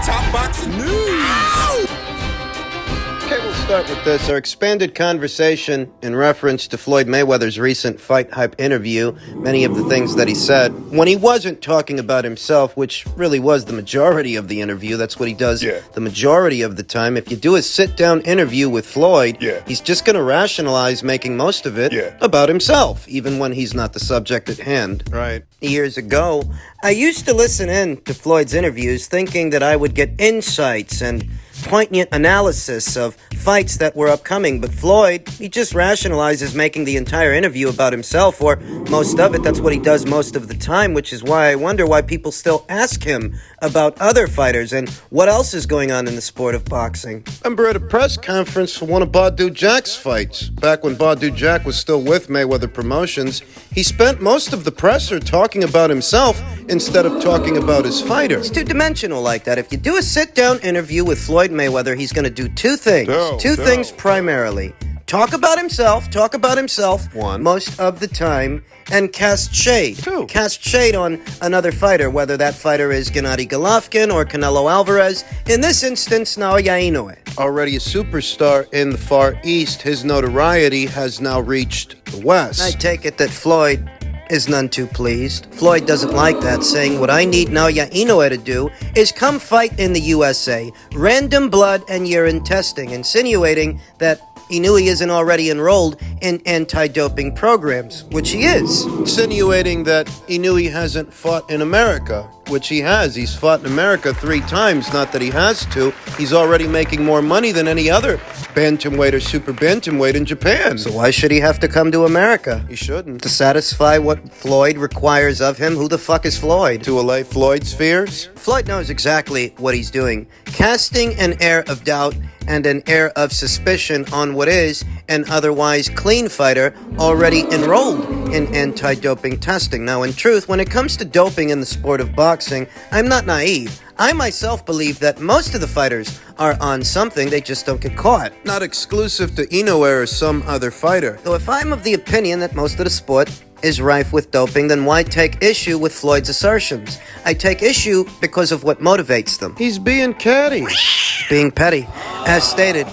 Top boxing news. Okay, we'll start with this. Our expanded conversation in reference to Floyd Mayweather's recent Fight Hype interview, many of the things that he said, when he wasn't talking about himself, which really was the majority of the interview. That's what he does the majority of the time. If you do a sit-down interview with Floyd, he's just going to rationalize making most of it about himself, even when he's not the subject at hand. Right. Years ago, I used to listen in to Floyd's interviews thinking that I would get insights and poignant analysis of fights that were upcoming, but Floyd, he just rationalizes making the entire interview about himself, or most of it. That's what he does most of the time, which is why I wonder why people still ask him about other fighters and what else is going on in the sport of boxing. Remember at a press conference for one of Badu Jack's fights, back when Badu Jack was still with Mayweather Promotions, he spent most of the presser talking about himself instead of talking about his fighter. It's two-dimensional like that. If you do a sit-down interview with Floyd Mayweather, he's going to do two things. Two things primarily. Talk about himself One. most of the time, and cast shade. Two. Cast shade on another fighter, whether that fighter is Gennady Golovkin or Canelo Alvarez. In this instance, Naoya Inoue. Already a superstar in the Far East, his notoriety has now reached the West. I take it that Floyd is none too pleased. Floyd doesn't like that, saying what I need Naoya Inoue to do is come fight in the USA. Random blood and urine testing, insinuating that Inoue isn't already enrolled in anti-doping programs, which he is. Insinuating that Inoue hasn't fought in America, which he has. He's fought in America 3 times, not that he has to. He's already making more money than any other bantamweight or super bantamweight in Japan. So why should he have to come to America? He shouldn't. To satisfy what Floyd requires of him? Who the fuck is Floyd? To allay Floyd's fears? Floyd knows exactly what he's doing, casting an air of doubt and an air of suspicion on what is an otherwise clean fighter already enrolled in anti-doping testing. Now, in truth, when it comes to doping in the sport of boxing, I'm not naive. I myself believe that most of the fighters are on something, they just don't get caught. Not exclusive to Inoue or some other fighter. So if I'm of the opinion that most of the sport is rife with doping, then why take issue with Floyd's assertions? I take issue because of what motivates them. He's being catty. Being petty. As stated,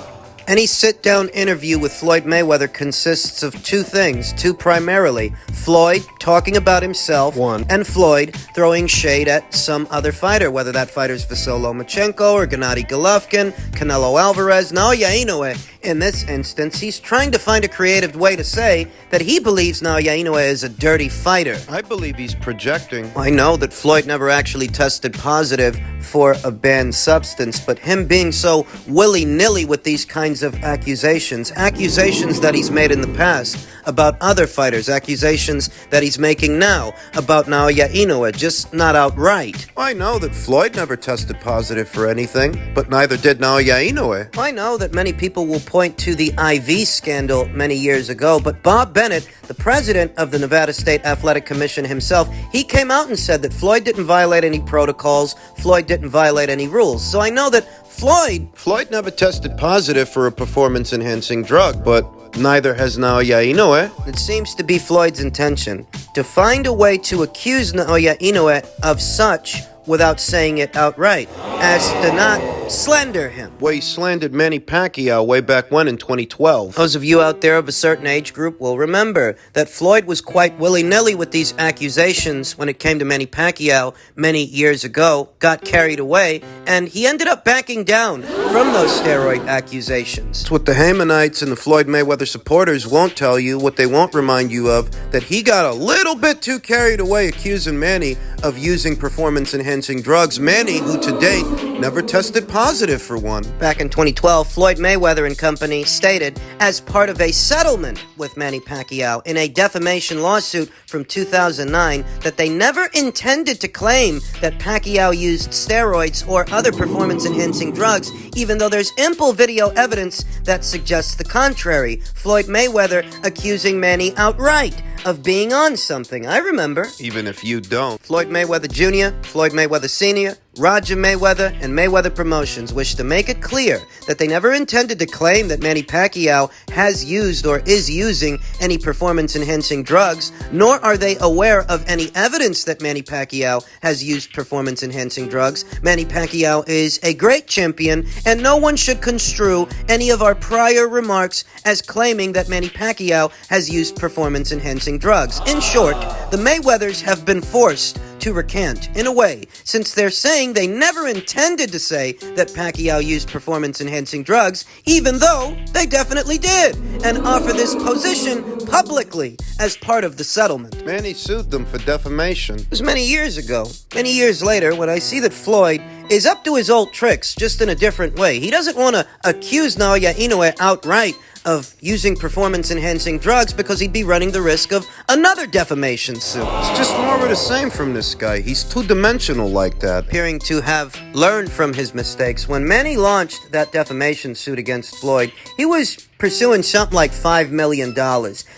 any sit-down interview with Floyd Mayweather consists of two things, two primarily. Floyd talking about himself, One. and Floyd throwing shade at some other fighter, whether that fighter's Vasyl Lomachenko or Gennady Golovkin, Canelo Alvarez, Naoya Inoue. In this instance, he's trying to find a creative way to say that he believes Naoya Inoue is a dirty fighter. I believe he's projecting. I know that Floyd never actually tested positive for a banned substance, but him being so willy-nilly with these kinds of accusations that he's made in the past about other fighters, accusations that he's making now about Naoya Inoue, just not outright. I know that Floyd never tested positive for anything, but neither did Naoya Inoue. I know that many people will point to the IV scandal many years ago, but Bob Bennett, the president of the Nevada State Athletic Commission himself, he came out and said that Floyd didn't violate any protocols, Floyd didn't violate any rules. So I know that Floyd never tested positive for a performance-enhancing drug, but neither has Naoya Inoue. It seems to be Floyd's intention to find a way to accuse Naoya Inoue of such without saying it outright, as to not slander him. Well, he slandered Manny Pacquiao way back when in 2012. Those of you out there of a certain age group will remember that Floyd was quite willy-nilly with these accusations when it came to Manny Pacquiao many years ago, got carried away, and he ended up backing down from those steroid accusations. It's what the Hamanites and the Floyd Mayweather supporters won't tell you, what they won't remind you of, that he got a little bit too carried away accusing Manny of using performance-enhancing drugs. Manny, who to date never tested positive for one. Back in 2012, Floyd Mayweather and company stated, as part of a settlement with Manny Pacquiao in a defamation lawsuit from 2009, that they never intended to claim that Pacquiao used steroids or other performance-enhancing drugs, even though there's ample video evidence that suggests the contrary. Floyd Mayweather accusing Manny outright of being on something. I remember. Even if you don't. Floyd Mayweather Jr., Floyd Mayweather Sr., Roger Mayweather and Mayweather Promotions wish to make it clear that they never intended to claim that Manny Pacquiao has used or is using any performance-enhancing drugs, nor are they aware of any evidence that Manny Pacquiao has used performance-enhancing drugs. Manny Pacquiao is a great champion, and no one should construe any of our prior remarks as claiming that Manny Pacquiao has used performance-enhancing drugs. In short, the Mayweathers have been forced to recant, in a way, since they're saying they never intended to say that Pacquiao used performance-enhancing drugs, even though they definitely did, and offer this position publicly as part of the settlement. Manny sued them for defamation. It was many years ago. Many years later, when I see that Floyd is up to his old tricks, just in a different way. He doesn't want to accuse Naoya Inoue outright of using performance-enhancing drugs because he'd be running the risk of another defamation suit. It's just more of the same from this guy. He's two-dimensional like that. Appearing to have learned from his mistakes. When Manny launched that defamation suit against Floyd, he was pursuing something like $5 million.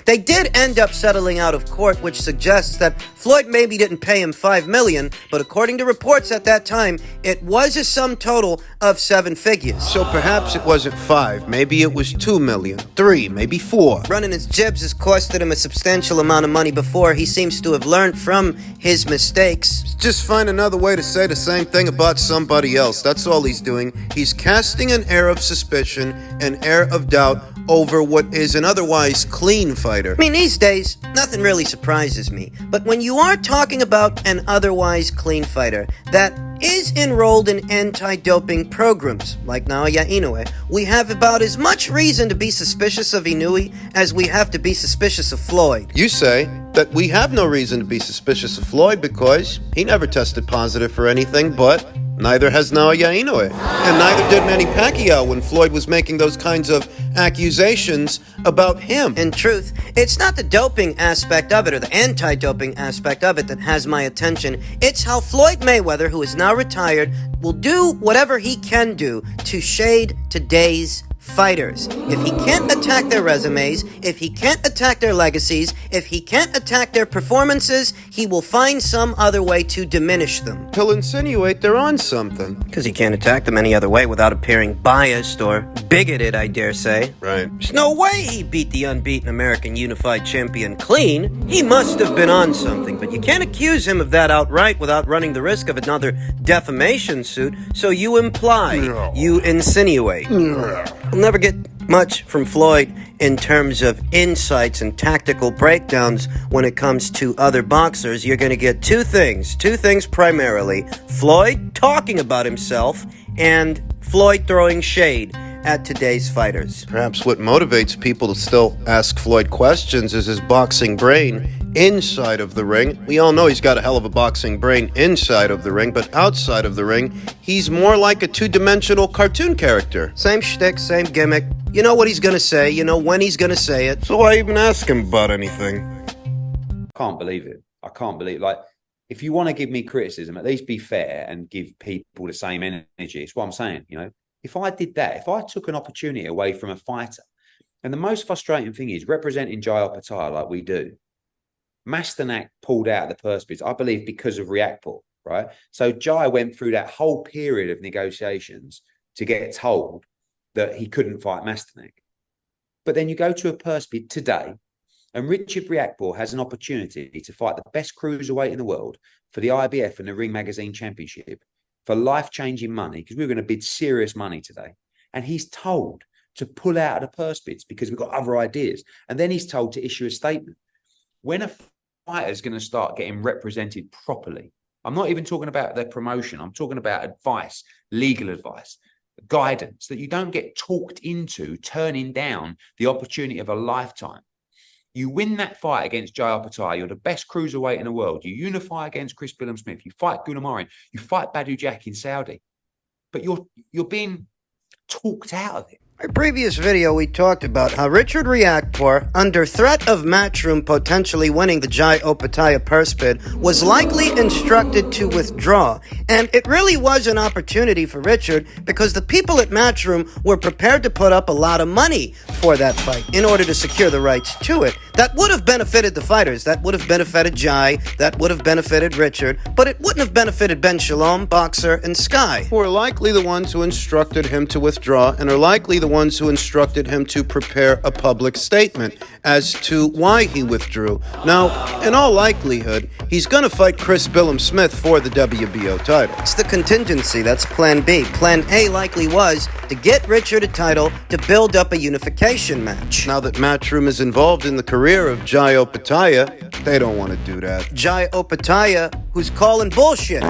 They did end up settling out of court, which suggests that Floyd maybe didn't pay him $5 million, but according to reports at that time, it was a sum total of 7 figures. So perhaps it wasn't 5, maybe it was 2 million, 3, maybe 4. Running his jibs has costed him a substantial amount of money before. He seems to have learned from his mistakes. Just find another way to say the same thing about somebody else. That's all he's doing. He's casting an air of suspicion, an air of doubt over what is an otherwise clean fighter. I mean, these days, nothing really surprises me. But when you are talking about an otherwise clean fighter that is enrolled in anti-doping programs, like Naoya Inoue, we have about as much reason to be suspicious of Inoue as we have to be suspicious of Floyd. You say that we have no reason to be suspicious of Floyd because he never tested positive for anything, but neither has Naoya Inoue. And neither did Manny Pacquiao when Floyd was making those kinds of accusations about him. In truth, it's not the doping aspect of it or the anti-doping aspect of it that has my attention. It's how Floyd Mayweather, who is now retired, will do whatever he can do to shade today's fighters. If he can't attack their resumes, if he can't attack their legacies, if he can't attack their performances, he will find some other way to diminish them. He'll insinuate they're on something. Because he can't attack them any other way without appearing biased or bigoted, I dare say. Right. There's no way he beat the unbeaten American Unified Champion clean. He must have been on something, but you can't accuse him of that outright without running the risk of another defamation suit, so you imply, you insinuate. We'll never get much from Floyd in terms of insights and tactical breakdowns when it comes to other boxers. You're going to get two things primarily. Floyd talking about himself and Floyd throwing shade at today's fighters. Perhaps what motivates people to still ask Floyd questions is his boxing brain inside of the ring. We all know he's got a hell of a boxing brain inside of the ring, but outside of the ring, he's more like a two-dimensional cartoon character. Same shtick, same gimmick. You know what he's gonna say, you know when he's gonna say it. So why even ask him about anything? Can't believe it. I can't believe, like, if you want to give me criticism, at least be fair and give people the same energy. It's what I'm saying, you know. If I did that, if I took an opportunity away from a fighter, and the most frustrating thing is representing Jai Opetaia like we do, Masternak pulled out the purse bids, I believe, because of Riakporhe, right? So Jai went through that whole period of negotiations to get told that he couldn't fight Masternak. But then you go to a purse bid today, and Richard Riakporhe has an opportunity to fight the best cruiserweight in the world for the IBF and the Ring Magazine Championship for life-changing money, because we were going to bid serious money today. And he's told to pull out of the purse bids because we've got other ideas. And then he's told to issue a statement. When a fighter is going to start getting represented properly, I'm not even talking about their promotion. I'm talking about advice, legal advice, guidance, that you don't get talked into turning down the opportunity of a lifetime. You win that fight against Jai Opetaia, you're the best cruiserweight in the world. You unify against Chris Billam-Smith, you fight Gunnar, you fight Badu Jack in Saudi. But you're being talked out of it. In a previous video, we talked about how Richard Riakporhe, under threat of Matchroom potentially winning the Jai Opetaia purse bid, was likely instructed to withdraw. And it really was an opportunity for Richard because the people at Matchroom were prepared to put up a lot of money for that fight in order to secure the rights to it. That would have benefited the fighters. That would have benefited Jai. That would have benefited Richard. But it wouldn't have benefited Ben Shalom, Boxer, and Sky, who are likely the ones who instructed him to withdraw and are likely the ones who instructed him to prepare a public statement as to why he withdrew. Now, in all likelihood, he's going to fight Chris Billum Smith for the WBO title. It's the contingency. That's plan B. Plan A likely was to get Richard a title to build up a unification match. Now that Matchroom is involved in the career of Jai Opetaia, they don't want to do that. Jai Opetaia, who's calling bullshit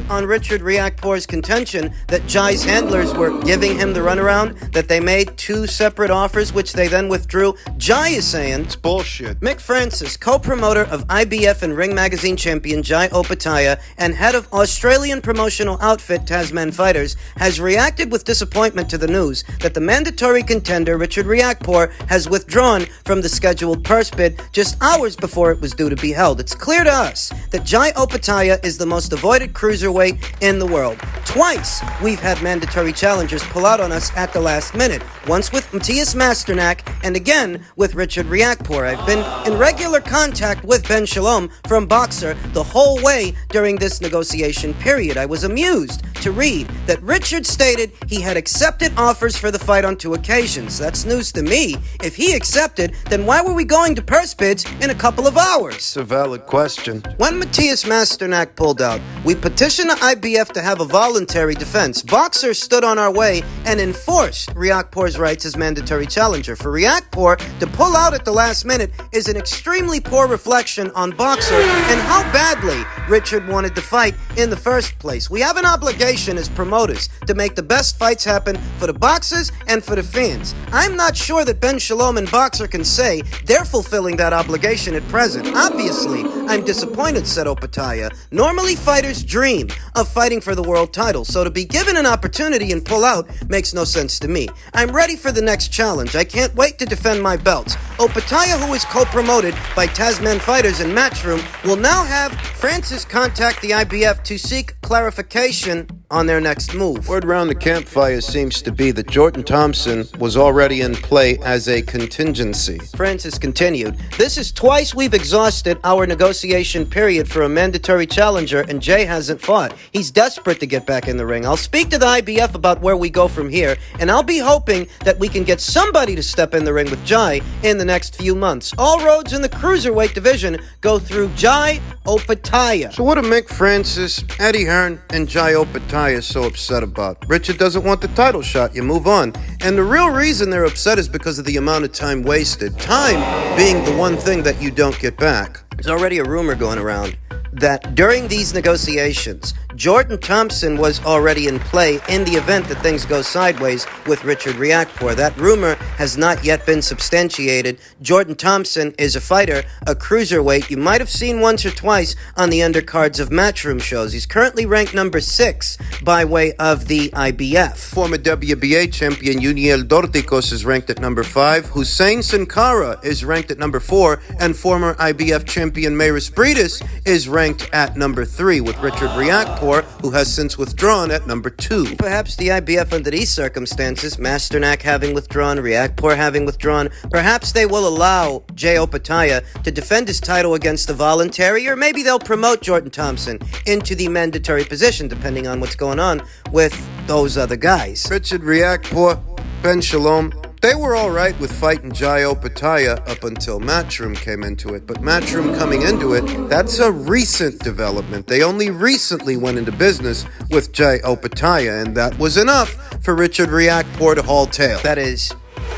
on Richard Riakporhe's contention that Jai's handlers were giving him the runaround, that they made two separate offers which they then withdrew. Jai is saying it's bullshit. Mick Francis, co-promoter of IBF and Ring Magazine champion Jai Opetaia and head of Australian promotional outfit Tasman Fighters, has reacted with disappointment to the news that the mandatory contender Richard Riakporhe has withdrawn from the scheduled purse bid just hours before it was due to be held. It's clear to us that Jai Opetaia is the most avoided cruiserweight in the world. Twice we've had mandatory challengers pull out on us at the last minute. Once with Matthias Masternak and again with Richard Riakporhe. I've been in regular contact with Ben Shalom from Boxer the whole way during this negotiation period. I was amused to read that Richard stated he had accepted offers for the fight on 2 occasions. That's news to me. If he accepted, then why were we going to purse bids in a couple of hours? It's a valid question. When Matthias Masternak pulled out, we petitioned the IBF to have a voluntary defense. Boxer stood on our way and enforced Riakporhe's rights as mandatory challenger. For Riakporhe to pull out at the last minute is an extremely poor reflection on Boxer and how badly Richard wanted the fight in the first place. We have an obligation as promoters to make the best fights happen for the boxers and for the fans. I'm not sure that Ben Shalom and Boxer can say they're fulfilling that obligation at present. Obviously, I'm disappointed, said Opetaia. Normally, fighters dream of fighting for the world title, so to be given an opportunity and pull out makes no sense to me. I'm ready for the next challenge. I can't wait to defend my belts. Opetaia, who is co-promoted by Tasman Fighters and Matchroom, will now have Francis contact the IBF to seek clarification on their next move. Word around the campfire seems to be that Jordan Thompson was already in play as a contingency. Francis continued, "This is twice we've exhausted our negotiation period for a mandatory challenger and Jay hasn't fought. He's desperate to get back in the ring. I'll speak to the IBF about where we go from here, and I'll be hoping that we can get somebody to step in the ring with Jai in the next few months. All roads in the cruiserweight division go through Jai Opetaia." So what are Mick Francis, Eddie Hearn, and Jai Opetaia so upset about? Richard doesn't want the title shot, you move on. And the real reason they're upset is because of the amount of time wasted. Time being the one thing that you don't get back. There's already a rumor going around that during these negotiations, Jordan Thompson was already in play in the event that things go sideways with Richard Riakporhe. That rumor has not yet been substantiated. Jordan Thompson is a fighter, a cruiserweight you might have seen once or twice on the undercards of Matchroom shows. He's currently ranked number 6 by way of the IBF. Former WBA champion Uniel Dorticos is ranked at number 5, Hussein Sankara is ranked at number 4, and former IBF champion Mayris Briedis is ranked at number 3, with Richard Riakporhe, who has since withdrawn, at number 2. Perhaps the IBF under these circumstances, Masternak having withdrawn, Riakporhe having withdrawn, perhaps they will allow Jai Opetaia to defend his title against the voluntary, or maybe they'll promote Jordan Thompson into the mandatory position, depending on what's going on with those other guys. Richard Riakporhe, Ben Shalom, they were all right with fighting Jai Opetaia up until Matchroom came into it. But Matchroom coming into it, that's a recent development. They only recently went into business with Jai Opetaia, and that was enough for Richard Riakporhe to haul tail. That is,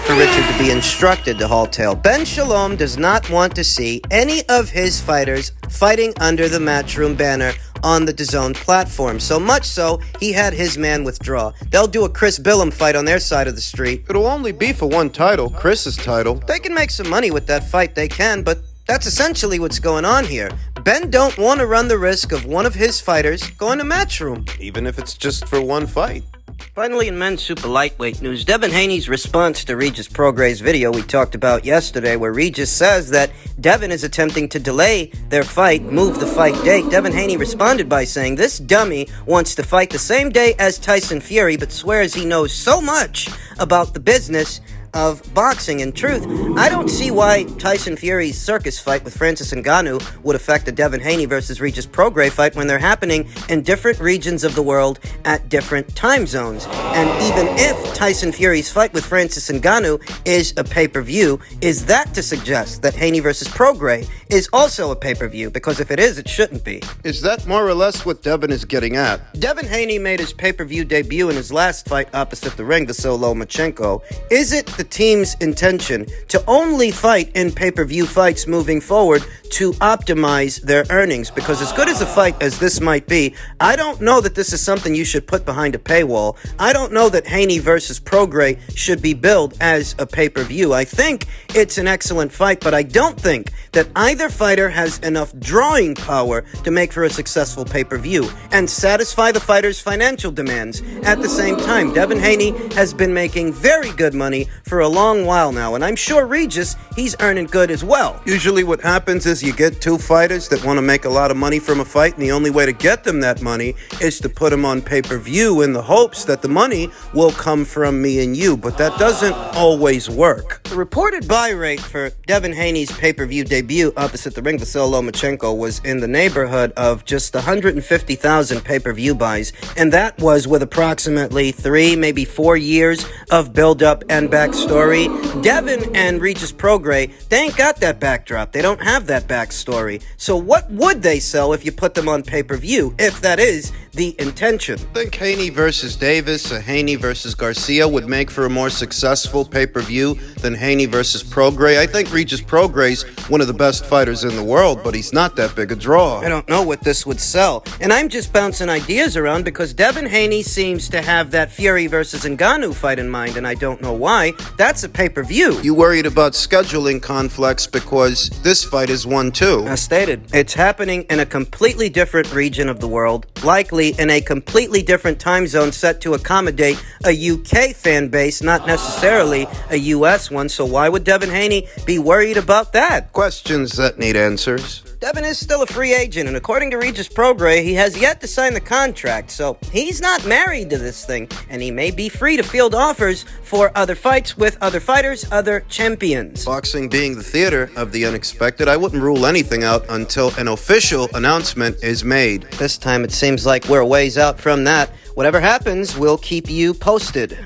for Richard to be instructed to haul tail. Ben Shalom does not want to see any of his fighters fighting under the Matchroom banner on the DAZN platform. So much so, he had his man withdraw. They'll do a Chris Billum fight on their side of the street. It'll only be for one title, Chris's title. They can make some money with that fight, they can, but that's essentially what's going on here. Ben don't want to run the risk of one of his fighters going to Matchroom. Even if it's just for one fight. Finally, in men's super lightweight news, Devin Haney's response to Regis Prograis' video we talked about yesterday, where Regis says that Devin is attempting to delay their fight, move the fight date. Devin Haney responded by saying, "This dummy wants to fight the same day as Tyson Fury, but swears he knows so much about the business of boxing. In truth, I don't see why Tyson Fury's circus fight with Francis Ngannou would affect the Devin Haney versus Regis Prograis fight when they're happening in different regions of the world at different time zones. And even if Tyson Fury's fight with Francis Ngannou is a pay-per-view, is that to suggest that Haney versus Prograis is also a pay-per-view? Because if it is, it shouldn't be." Is that more or less what Devin is getting at? Devin Haney made his pay-per-view debut in his last fight opposite the ring, Vasily Lomachenko. Is it the team's intention to only fight in pay-per-view fights moving forward to optimize their earnings? Because as good as a fight as this might be, I don't know that this is something you should put behind a paywall. I don't know that Haney versus Prograis should be billed as a pay-per-view. I think it's an excellent fight, but I don't think that either fighter has enough drawing power to make for a successful pay-per-view and satisfy the fighter's financial demands. At the same time, Devin Haney has been making very good money for a long while now, and I'm sure Regis, he's earning good as well. Usually what happens is you get two fighters that want to make a lot of money from a fight, and the only way to get them that money is to put them on pay-per-view in the hopes that the money will come from me and you, but that doesn't always work. The reported buy rate for Devin Haney's pay-per-view debut opposite the ring, Vasily Lomachenko, was in the neighborhood of just 150,000 pay-per-view buys, and that was with approximately 3, maybe 4 years of build-up and backstory. Devin and Regis Prograis, they ain't got that backdrop. They don't have that backstory. So what would they sell if you put them on pay-per-view, if that is the intention? I think Haney versus Davis or Haney versus Garcia would make for a more successful pay-per-view than Haney versus Prograis. I think Regis Prograis, one of the best fighters in the world, but he's not that big a draw. I don't know what this would sell. And I'm just bouncing ideas around because Devin Haney seems to have that Fury versus Ngannou fight in mind, and I don't know why. That's a pay-per-view. You worried about scheduling conflicts because this fight is one too. As stated, it's happening in a completely different region of the world, likely in a completely different time zone set to accommodate a UK fan base, not necessarily a US one. So why would Devin Haney be worried about that? Questions that need answers. Devin is still a free agent, and according to Regis Prograis, he has yet to sign the contract, so he's not married to this thing, and he may be free to field offers for other fights with other fighters, other champions. Boxing being the theater of the unexpected, I wouldn't rule anything out until an official announcement is made. This time it seems like we're a ways out from that. Whatever happens, we'll keep you posted.